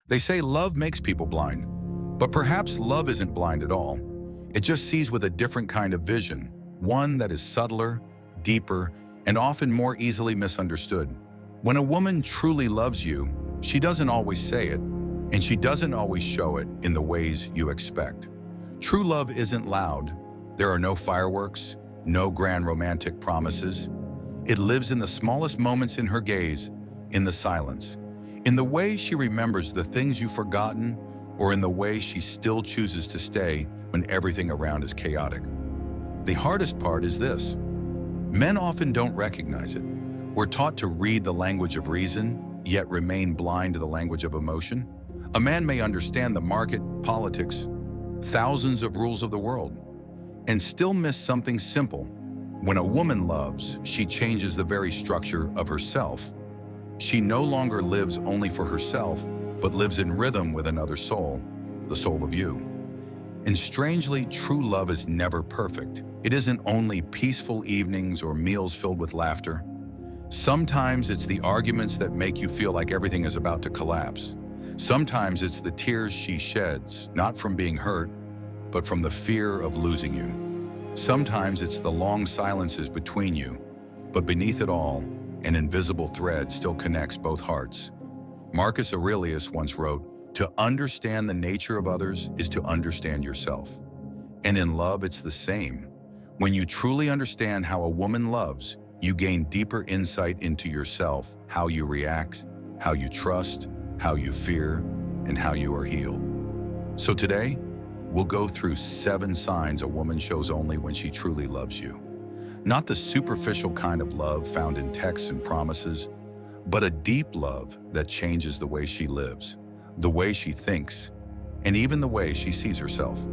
They say love makes people blind, but perhaps love isn't blind at all. It just sees with a different kind of vision, one that is subtler, deeper, and often more easily misunderstood. When a woman truly loves you, she doesn't always say it, and she doesn't always show it in the ways you expect. True love isn't loud. There are no fireworks, no grand romantic promises. It lives in the smallest moments in her gaze, in the silence, in the way she remembers the things you've forgotten, or in the way she still chooses to stay when everything around is chaotic. The hardest part is this. Men often don't recognize it. We're taught to read the language of reason, yet remain blind to the language of emotion. A man may understand the market, politics, thousands of rules of the world, and still miss something simple. When a woman loves, she changes the very structure of herself. She no longer lives only for herself, but lives in rhythm with another soul, the soul of you. And strangely, true love is never perfect. It isn't only peaceful evenings or meals filled with laughter. Sometimes it's the arguments that make you feel like everything is about to collapse. Sometimes it's the tears she sheds, not from being hurt, but from the fear of losing you. Sometimes it's the long silences between you, but beneath it all, an invisible thread still connects both hearts. Marcus Aurelius once wrote, "To understand the nature of others is to understand yourself." And in love, it's the same. When you truly understand how a woman loves, you gain deeper insight into yourself, how you react, how you trust, how you fear, and how you are healed. So today, we'll go through 7 signs a woman shows only when she truly loves you. Not the superficial kind of love found in texts and promises, but a deep love that changes the way she lives, the way she thinks, and even the way she sees herself.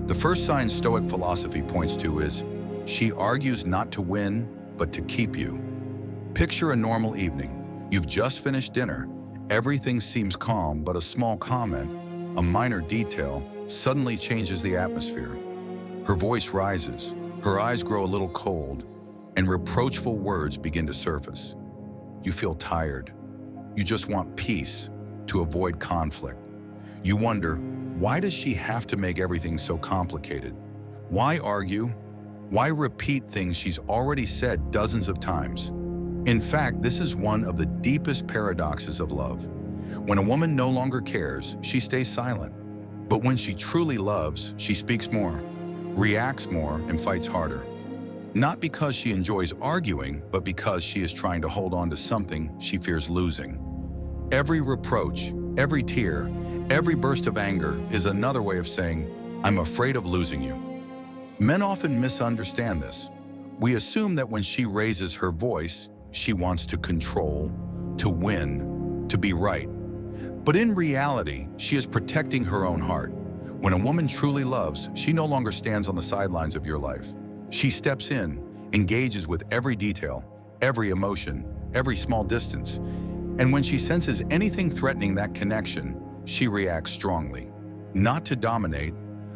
The first sign Stoic philosophy points to is, she argues not to win, but to keep you. Picture a normal evening. You've just finished dinner. Everything seems calm, but a small comment, a minor detail, suddenly changes the atmosphere. Her voice rises, her eyes grow a little cold, and reproachful words begin to surface. You feel tired. You just want peace, to avoid conflict. You wonder, why does she have to make everything so complicated? Why argue? Why repeat things she's already said dozens of times? In fact, this is one of the deepest paradoxes of love. When a woman no longer cares, she stays silent. But when she truly loves, she speaks more, reacts more, and fights harder. Not because she enjoys arguing, but because she is trying to hold on to something she fears losing. Every reproach, every tear, every burst of anger is another way of saying, "I'm afraid of losing you." Men often misunderstand this. We assume that when she raises her voice, she wants to control, to win, to be right. But in reality, she is protecting her own heart. When a woman truly loves, she no longer stands on the sidelines of your life. She steps in, engages with every detail, every emotion, every small distance. And when she senses anything threatening that connection, she reacts strongly. Not to dominate,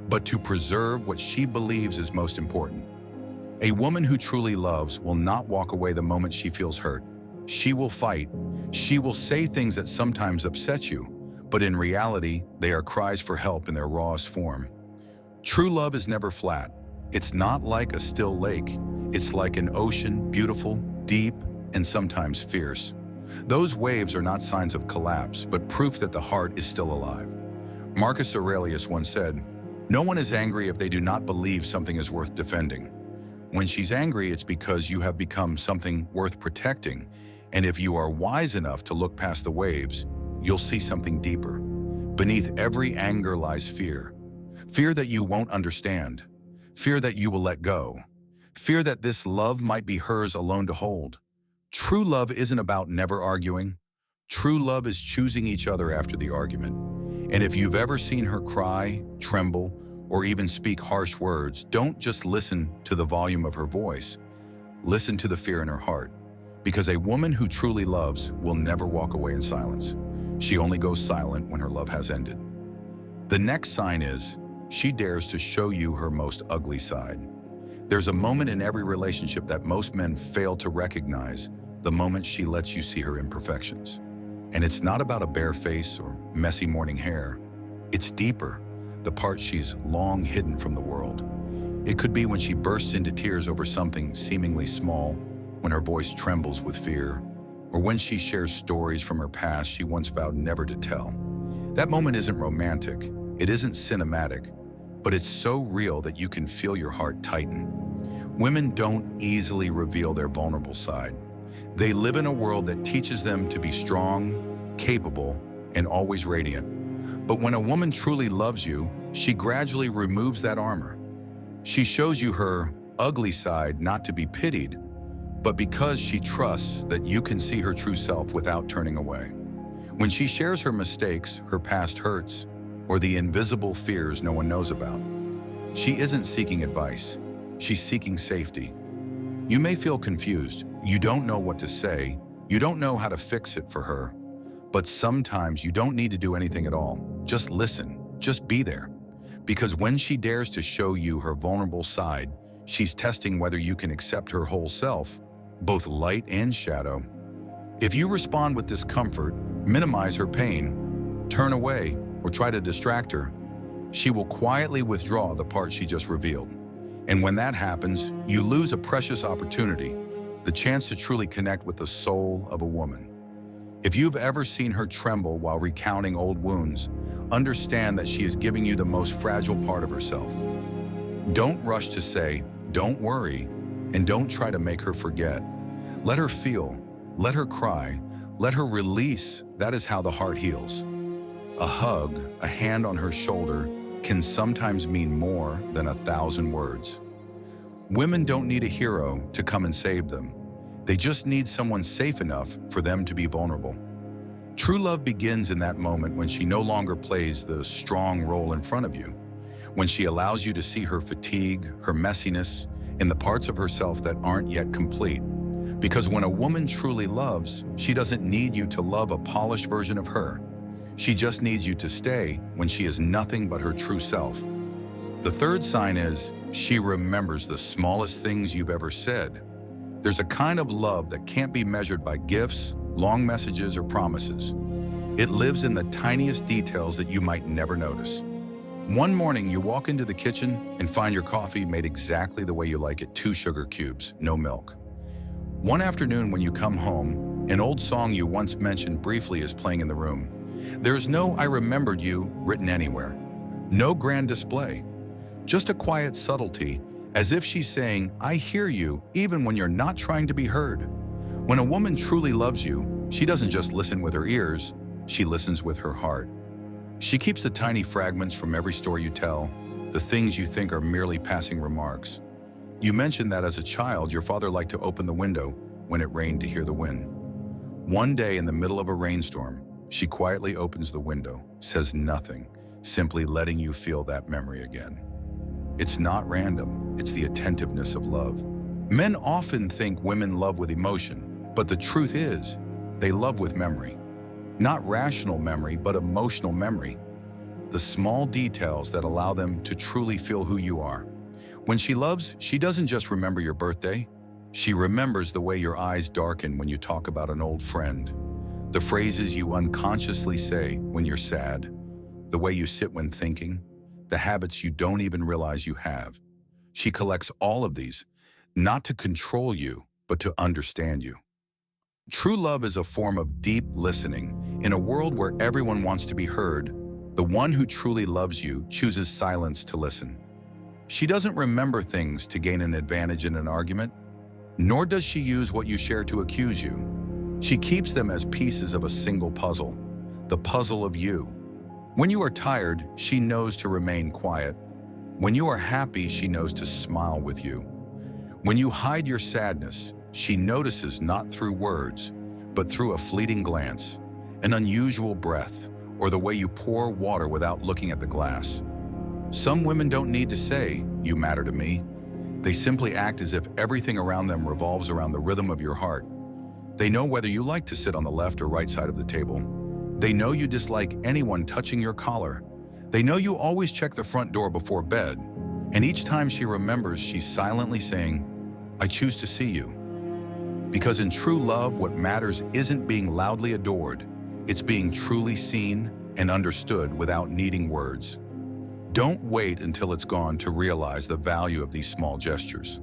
but to preserve what she believes is most important. A woman who truly loves will not walk away the moment she feels hurt. She will fight. She will say things that sometimes upset you, but in reality, they are cries for help in their rawest form. True love is never flat. It's not like a still lake. It's like an ocean, beautiful, deep, and sometimes fierce. Those waves are not signs of collapse, but proof that the heart is still alive. Marcus Aurelius once said, "No one is angry if they do not believe something is worth defending." When she's angry, it's because you have become something worth protecting, and if you are wise enough to look past the waves, you'll see something deeper. Beneath every anger lies fear. Fear that you won't understand. Fear that you will let go. Fear that this love might be hers alone to hold. True love isn't about never arguing. True love is choosing each other after the argument. And if you've ever seen her cry, tremble, or even speak harsh words, don't just listen to the volume of her voice. Listen to the fear in her heart. Because a woman who truly loves will never walk away in silence. She only goes silent when her love has ended. The next sign is, she dares to show you her most ugly side. There's a moment in every relationship that most men fail to recognize, the moment she lets you see her imperfections. And it's not about a bare face or messy morning hair. It's deeper, the part she's long hidden from the world. It could be when she bursts into tears over something seemingly small, when her voice trembles with fear, or when she shares stories from her past she once vowed never to tell. That moment isn't romantic, it isn't cinematic, but it's so real that you can feel your heart tighten. Women don't easily reveal their vulnerable side. They live in a world that teaches them to be strong, capable, and always radiant. But when a woman truly loves you, she gradually removes that armor. She shows you her ugly side not to be pitied, but because she trusts that you can see her true self without turning away. When she shares her mistakes, her past hurts, or the invisible fears no one knows about, she isn't seeking advice, she's seeking safety. You may feel confused, you don't know what to say, you don't know how to fix it for her, but sometimes you don't need to do anything at all. Just listen, just be there. Because when she dares to show you her vulnerable side, she's testing whether you can accept her whole self, both light and shadow. If you respond with discomfort, minimize her pain, turn away, or try to distract her, she will quietly withdraw the part she just revealed. And when that happens, you lose a precious opportunity, the chance to truly connect with the soul of a woman. If you've ever seen her tremble while recounting old wounds, understand that she is giving you the most fragile part of herself. Don't rush to say, "Don't worry," and don't try to make her forget. Let her feel, let her cry, let her release. That is how the heart heals. A hug, a hand on her shoulder, can sometimes mean more than 1,000 words. Women don't need a hero to come and save them. They just need someone safe enough for them to be vulnerable. True love begins in that moment when she no longer plays the strong role in front of you, when she allows you to see her fatigue, her messiness, and the parts of herself that aren't yet complete. Because when a woman truly loves, she doesn't need you to love a polished version of her. She just needs you to stay when she is nothing but her true self. The third sign is she remembers the smallest things you've ever said. There's a kind of love that can't be measured by gifts, long messages, or promises. It lives in the tiniest details that you might never notice. One morning, you walk into the kitchen and find your coffee made exactly the way you like it, 2 sugar cubes, no milk. One afternoon when you come home, an old song you once mentioned briefly is playing in the room. There's no "I remembered you" written anywhere. No grand display. Just a quiet subtlety, as if she's saying, "I hear you," even when you're not trying to be heard. When a woman truly loves you, she doesn't just listen with her ears, she listens with her heart. She keeps the tiny fragments from every story you tell, the things you think are merely passing remarks. You mentioned that as a child, your father liked to open the window when it rained to hear the wind. One day in the middle of a rainstorm, she quietly opens the window, says nothing, simply letting you feel that memory again. It's not random, it's the attentiveness of love. Men often think women love with emotion, but the truth is, they love with memory. Not rational memory, but emotional memory. The small details that allow them to truly feel who you are. When she loves, she doesn't just remember your birthday. She remembers the way your eyes darken when you talk about an old friend, the phrases you unconsciously say when you're sad, the way you sit when thinking, the habits you don't even realize you have. She collects all of these, not to control you, but to understand you. True love is a form of deep listening. In a world where everyone wants to be heard, the one who truly loves you chooses silence to listen. She doesn't remember things to gain an advantage in an argument, nor does she use what you share to accuse you. She keeps them as pieces of a single puzzle, the puzzle of you. When you are tired, she knows to remain quiet. When you are happy, she knows to smile with you. When you hide your sadness, she notices not through words, but through a fleeting glance, an unusual breath, or the way you pour water without looking at the glass. Some women don't need to say, "You matter to me." They simply act as if everything around them revolves around the rhythm of your heart. They know whether you like to sit on the left or right side of the table. They know you dislike anyone touching your collar. They know you always check the front door before bed. And each time she remembers, she's silently saying, "I choose to see you." Because in true love, what matters isn't being loudly adored. It's being truly seen and understood without needing words. Don't wait until it's gone to realize the value of these small gestures.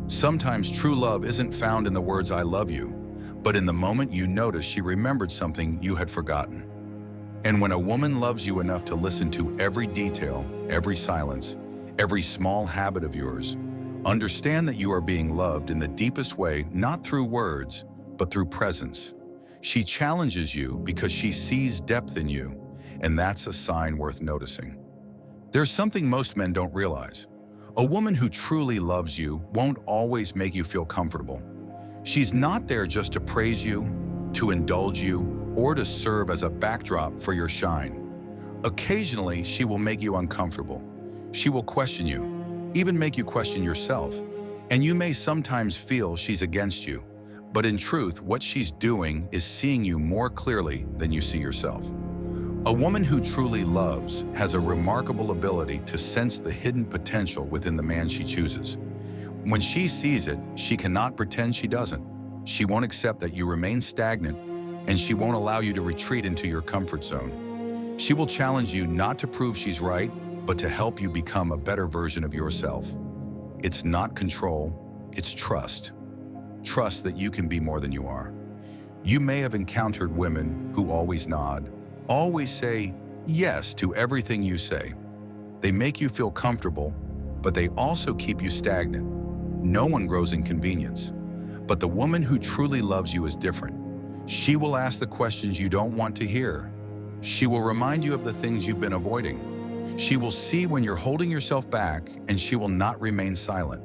Sometimes true love isn't found in the words "I love you," but in the moment you notice she remembered something you had forgotten. And when a woman loves you enough to listen to every detail, every silence, every small habit of yours, understand that you are being loved in the deepest way, not through words, but through presence. She challenges you because she sees depth in you, and that's a sign worth noticing. There's something most men don't realize. A woman who truly loves you won't always make you feel comfortable. She's not there just to praise you, to indulge you, or to serve as a backdrop for your shine. Occasionally, she will make you uncomfortable. She will question you, even make you question yourself, and you may sometimes feel she's against you. But in truth, what she's doing is seeing you more clearly than you see yourself. A woman who truly loves has a remarkable ability to sense the hidden potential within the man she chooses. When she sees it, she cannot pretend she doesn't. She won't accept that you remain stagnant, and she won't allow you to retreat into your comfort zone. She will challenge you not to prove she's right, but to help you become a better version of yourself. It's not control, it's trust. Trust that you can be more than you are. You may have encountered women who always nod, always say yes to everything you say. They make you feel comfortable, but they also keep you stagnant. No one grows in convenience. But the woman who truly loves you is different. She will ask the questions you don't want to hear. She will remind you of the things you've been avoiding. She will see when you're holding yourself back, and she will not remain silent.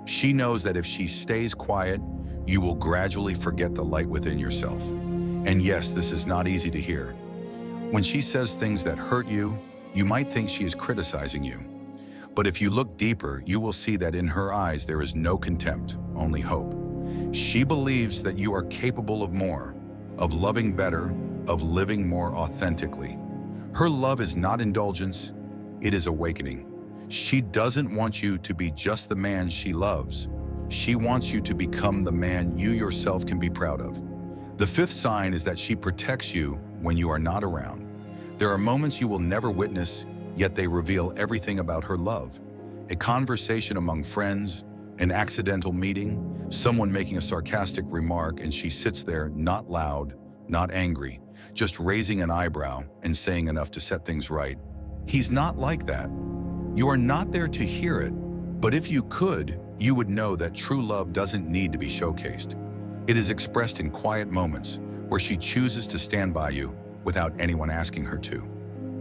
She knows that if she stays quiet, you will gradually forget the light within yourself. And yes, this is not easy to hear. When she says things that hurt you, you might think she is criticizing you. But if you look deeper, you will see that in her eyes there is no contempt, only hope. She believes that you are capable of more, of loving better, of living more authentically. Her love is not indulgence, it is awakening. She doesn't want you to be just the man she loves. She wants you to become the man you yourself can be proud of. The fifth sign is that she protects you when you are not around. There are moments you will never witness, yet they reveal everything about her love. A conversation among friends, an accidental meeting, someone making a sarcastic remark, and she sits there not loud, not angry, just raising an eyebrow and saying enough to set things right. He's not like that. You are not there to hear it, but if you could, you would know that true love doesn't need to be showcased. It is expressed in quiet moments where she chooses to stand by you without anyone asking her to.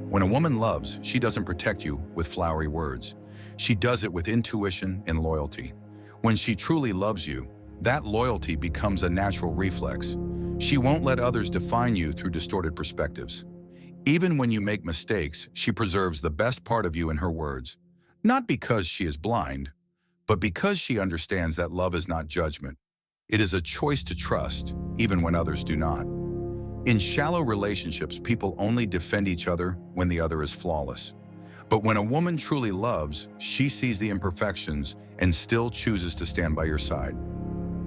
When a woman loves, she doesn't protect you with flowery words. She does it with intuition and loyalty. When she truly loves you, that loyalty becomes a natural reflex. She won't let others define you through distorted perspectives. Even when you make mistakes, she preserves the best part of you in her words. Not because she is blind, but because she understands that love is not judgment. It is a choice to trust, even when others do not. In shallow relationships, people only defend each other when the other is flawless. But when a woman truly loves, she sees the imperfections and still chooses to stand by your side.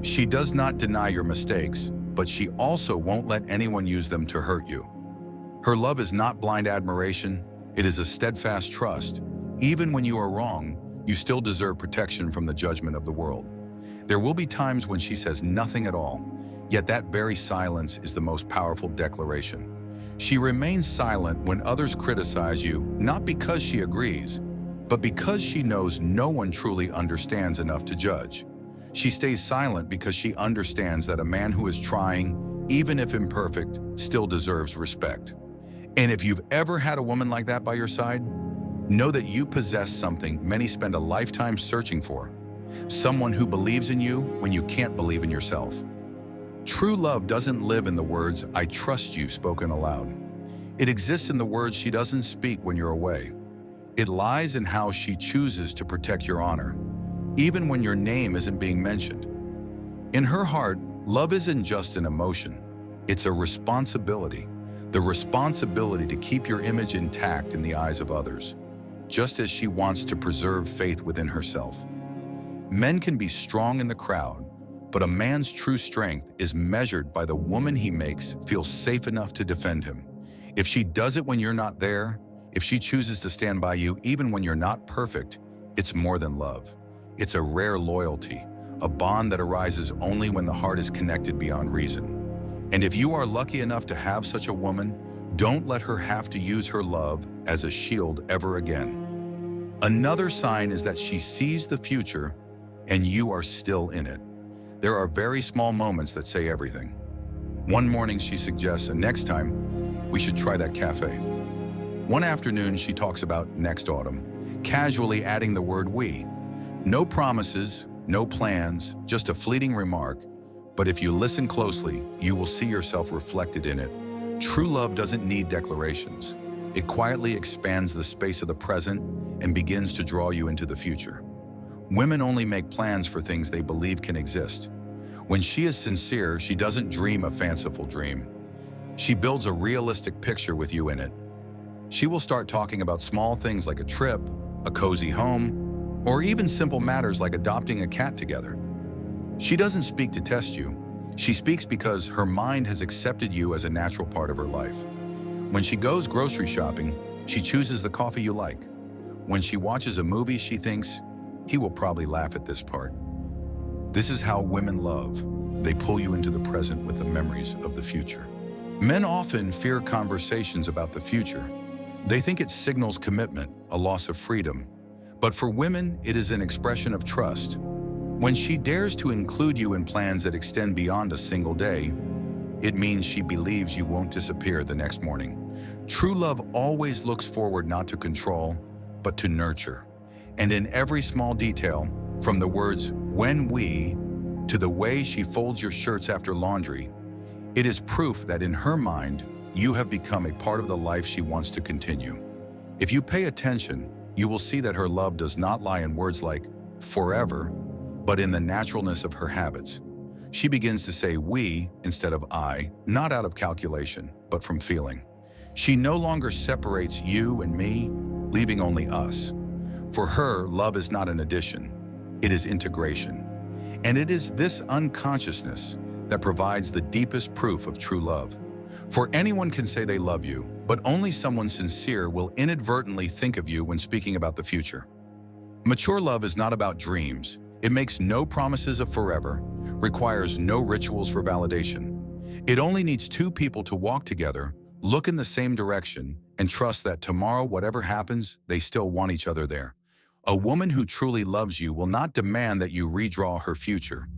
She does not deny your mistakes, but she also won't let anyone use them to hurt you. Her love is not blind admiration, it is a steadfast trust. Even when you are wrong, you still deserve protection from the judgment of the world. There will be times when she says nothing at all, yet that very silence is the most powerful declaration. She remains silent when others criticize you, not because she agrees, but because she knows no one truly understands enough to judge. She stays silent because she understands that a man who is trying, even if imperfect, still deserves respect. And if you've ever had a woman like that by your side, know that you possess something many spend a lifetime searching for. Someone who believes in you when you can't believe in yourself. True love doesn't live in the words, "I trust you," spoken aloud. It exists in the words she doesn't speak when you're away. It lies in how she chooses to protect your honor, even when your name isn't being mentioned. In her heart, love isn't just an emotion, it's a responsibility. The responsibility to keep your image intact in the eyes of others, just as she wants to preserve faith within herself. Men can be strong in the crowd, But a man's true strength is measured by the woman he makes feel safe enough to defend him. If she does it when you're not there, if she chooses to stand by you even when you're not perfect, it's more than love. It's a rare loyalty, a bond that arises only when the heart is connected beyond reason. And if you are lucky enough to have such a woman, don't let her have to use her love as a shield ever again. Another sign is that she sees the future and you are still in it. There are very small moments that say everything. One morning she suggests, and next time, we should try that cafe. One afternoon she talks about next autumn, casually adding the word we. No promises, no plans, just a fleeting remark. But if you listen closely, you will see yourself reflected in it. True love doesn't need declarations. It quietly expands the space of the present and begins to draw you into the future. Women only make plans for things they believe can exist. When she is sincere, she doesn't dream a fanciful dream. She builds a realistic picture with you in it. She will start talking about small things like a trip, a cozy home, or even simple matters like adopting a cat together. She doesn't speak to test you. She speaks because her mind has accepted you as a natural part of her life. When she goes grocery shopping, she chooses the coffee you like. When she watches a movie, she thinks, he will probably laugh at this part. This is how women love. They pull you into the present with the memories of the future. Men often fear conversations about the future. They think it signals commitment, a loss of freedom. But for women, it is an expression of trust. When she dares to include you in plans that extend beyond a single day, it means she believes you won't disappear the next morning. True love always looks forward, not to control, but to nurture. And in every small detail, from the words, when we, to the way she folds your shirts after laundry, it is proof that in her mind, you have become a part of the life she wants to continue. If you pay attention, you will see that her love does not lie in words like forever, but in the naturalness of her habits. She begins to say we instead of I, not out of calculation, but from feeling. She no longer separates you and me, leaving only us. For her, love is not an addition, it is integration. And it is this unconsciousness that provides the deepest proof of true love. For anyone can say they love you, but only someone sincere will inadvertently think of you when speaking about the future. Mature love is not about dreams. It makes no promises of forever, requires no rituals for validation. It only needs two people to walk together, look in the same direction, and trust that tomorrow, whatever happens, they still want each other there. A woman who truly loves you will not demand that you redraw her future.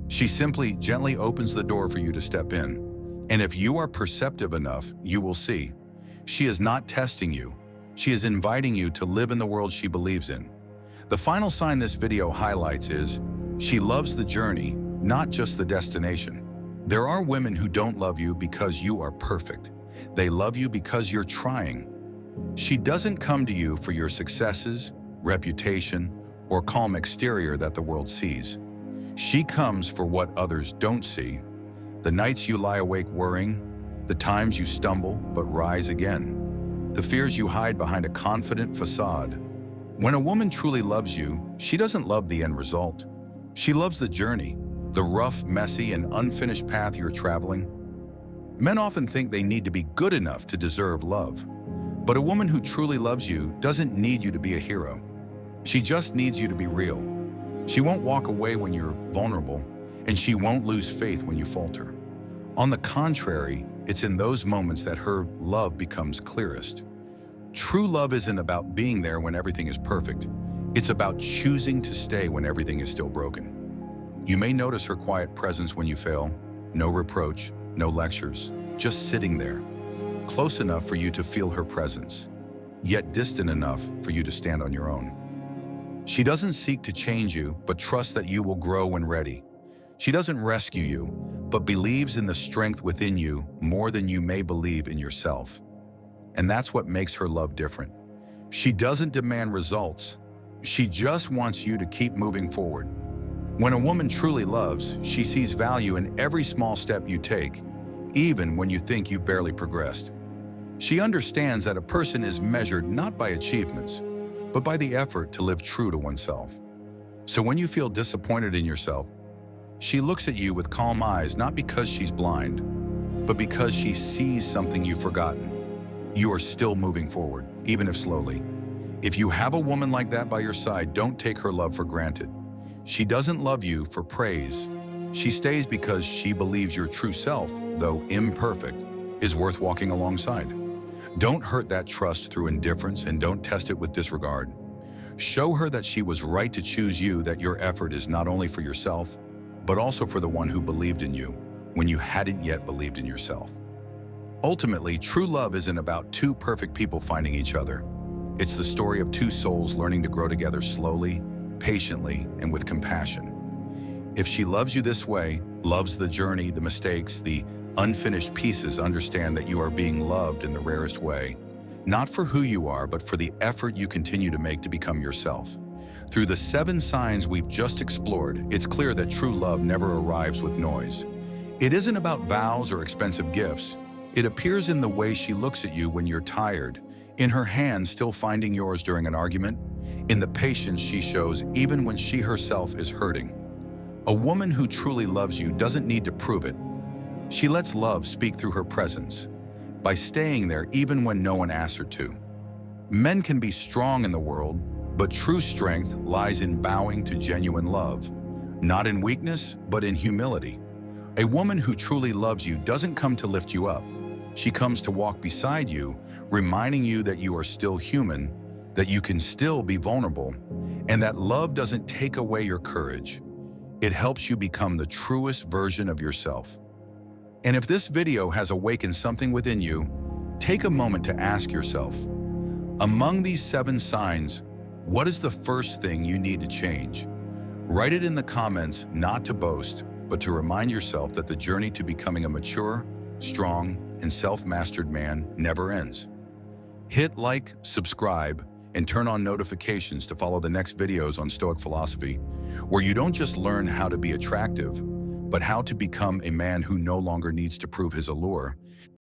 She simply gently opens the door for you to step in. And if you are perceptive enough, you will see. She is not testing you. She is inviting you to live in the world she believes in. The final sign this video highlights is, she loves the journey, not just the destination. There are women who don't love you because you are perfect. They love you because you're trying. She doesn't come to you for your successes, reputation, or calm exterior that the world sees. She comes for what others don't see. The nights you lie awake worrying, the times you stumble but rise again, the fears you hide behind a confident facade. When a woman truly loves you, she doesn't love the end result. She loves the journey, the rough, messy, and unfinished path you're traveling. Men often think they need to be good enough to deserve love. But a woman who truly loves you doesn't need you to be a hero. She just needs you to be real. She won't walk away when you're vulnerable, and she won't lose faith when you falter. On the contrary, it's in those moments that her love becomes clearest. True love isn't about being there when everything is perfect. It's about choosing to stay when everything is still broken. You may notice her quiet presence when you fail. No reproach, no lectures, just sitting there, close enough for you to feel her presence, yet distant enough for you to stand on your own. She doesn't seek to change you, but trusts that you will grow when ready. She doesn't rescue you, but believes in the strength within you more than you may believe in yourself. And that's what makes her love different. She doesn't demand results. She just wants you to keep moving forward. When a woman truly loves, she sees value in every small step you take, even when you think you've barely progressed. She understands that a person is measured not by achievements, but by the effort to live true to oneself. So when you feel disappointed in yourself, She looks at you with calm eyes, not because she's blind, but because she sees something you've forgotten. You are still moving forward, even if slowly. If you have a woman like that by your side, don't take her love for granted. She doesn't love you for praise. She stays because she believes your true self, though imperfect, is worth walking alongside. Don't hurt that trust through indifference, and don't test it with disregard. Show her that she was right to choose you, that your effort is not only for yourself, but also for the one who believed in you when you hadn't yet believed in yourself. Ultimately, true love isn't about two perfect people finding each other. It's the story of two souls learning to grow together slowly, patiently, and with compassion. If she loves you this way, loves the journey, the mistakes, the unfinished pieces, understand that you are being loved in the rarest way, not for who you are, but for the effort you continue to make to become yourself. Through the 7 signs we've just explored, it's clear that true love never arrives with noise. It isn't about vows or expensive gifts. It appears in the way she looks at you when you're tired, in her hand still finding yours during an argument, in the patience she shows even when she herself is hurting. A woman who truly loves you doesn't need to prove it. She lets love speak through her presence, by staying there even when no one asks her to. Men can be strong in the world, but true strength lies in bowing to genuine love, not in weakness, but in humility. A woman who truly loves you doesn't come to lift you up. She comes to walk beside you, reminding you that you are still human, that you can still be vulnerable, and that love doesn't take away your courage. It helps you become the truest version of yourself. And if this video has awakened something within you, take a moment to ask yourself, among these 7 signs, what is the first thing you need to change? Write it in the comments, not to boast, but to remind yourself that the journey to becoming a mature, strong, and self-mastered man never ends. Hit like, subscribe, and turn on notifications to follow the next videos on Stoic philosophy, where you don't just learn how to be attractive, but how to become a man who no longer needs to prove his allure.